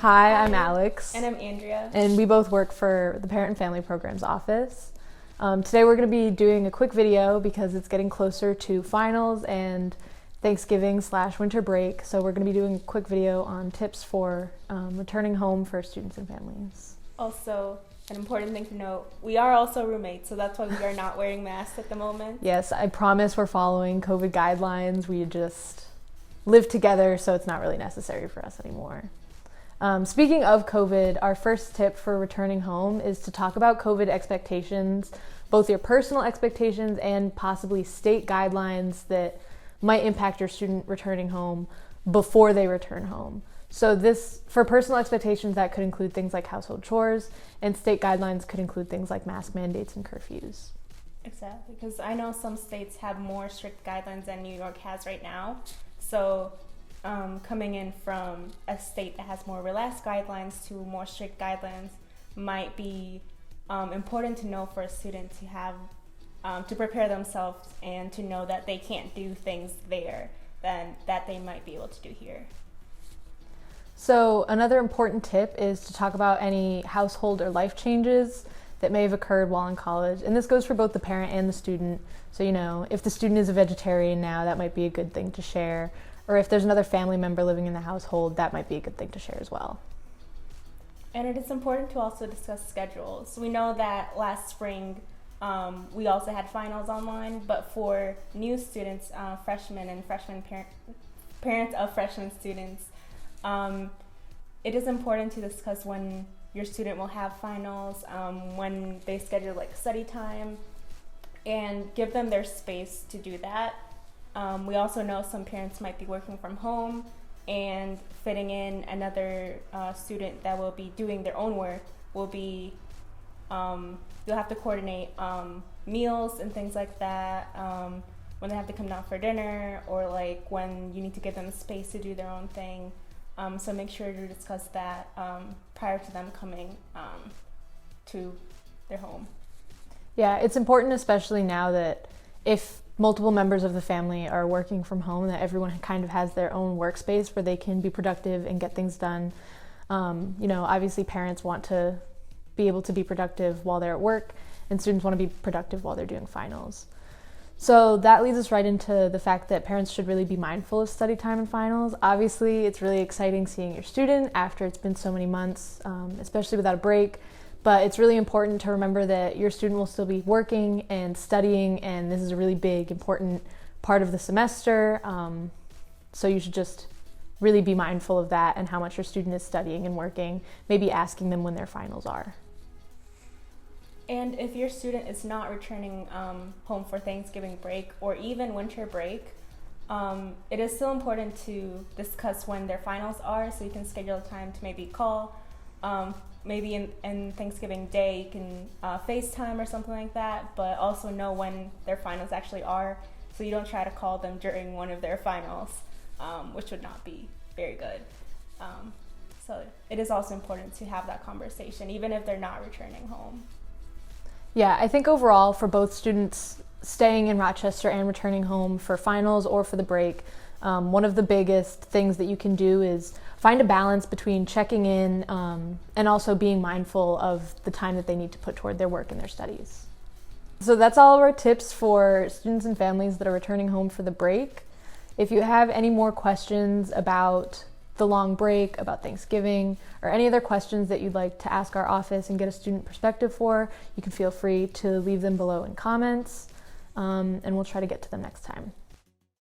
Hi, I'm Alex. And I'm Andrea. And we both work for the Parent and Family Programs office. Today we're going to be doing a quick video because it's getting closer to finals and Thanksgiving/winter break. So we're going to be doing a quick video on tips for returning home for students and families. Also, an important thing to note, we are also roommates, so that's why we are not wearing masks at the moment. Yes, I promise we're following COVID guidelines. We just live together, so it's not really necessary for us anymore. Speaking of COVID, our first tip for returning home is to talk about COVID expectations, both your personal expectations and possibly state guidelines that might impact your student returning home before they return home. So for personal expectations, that could include things like household chores, and state guidelines could include things like mask mandates and curfews. Exactly, because I know some states have more strict guidelines than New York has right now. So coming in from a state that has more relaxed guidelines to more strict guidelines might be important to know for a student to have to prepare themselves and to know that they can't do things there that they might be able to do here. So another important tip is to talk about any household or life changes that may have occurred while in college. And this goes for both the parent and the student. So, if the student is a vegetarian now, that might be a good thing to share. Or if there's another family member living in the household, that might be a good thing to share as well. And it is important to also discuss schedules. We know that last spring we also had finals online, but for new students, freshmen and parents of freshman students, it is important to discuss when your student will have finals, when they schedule study time, and give them their space to do that. We also know some parents might be working from home, and fitting in another student that will be doing their own work will be, you'll have to coordinate meals and things like that, when they have to come down for dinner, or when you need to give them space to do their own thing. So make sure to discuss that prior to them coming to their home. Yeah, it's important, especially now that if multiple members of the family are working from home, that everyone kind of has their own workspace where they can be productive and get things done. Obviously parents want to be able to be productive while they're at work, and students want to be productive while they're doing finals. So that leads us right into the fact that parents should really be mindful of study time and finals. Obviously, it's really exciting seeing your student after it's been so many months, especially without a break. But it's really important to remember that your student will still be working and studying, and this is a really big, important part of the semester. So you should just really be mindful of that and how much your student is studying and working, maybe asking them when their finals are. And if your student is not returning home for Thanksgiving break or even winter break, it is still important to discuss when their finals are, so you can schedule a time to maybe call. Maybe in Thanksgiving Day you can FaceTime or something like that, but also know when their finals actually are, so you don't try to call them during one of their finals, which would not be very good. So it is also important to have that conversation, even if they're not returning home. Yeah, I think overall for both students staying in Rochester and returning home for finals or for the break, one of the biggest things that you can do is find a balance between checking in and also being mindful of the time that they need to put toward their work and their studies. So that's all of our tips for students and families that are returning home for the break. If you have any more questions about the long break, about Thanksgiving, or any other questions that you'd like to ask our office and get a student perspective for, you can feel free to leave them below in comments, and we'll try to get to them next time.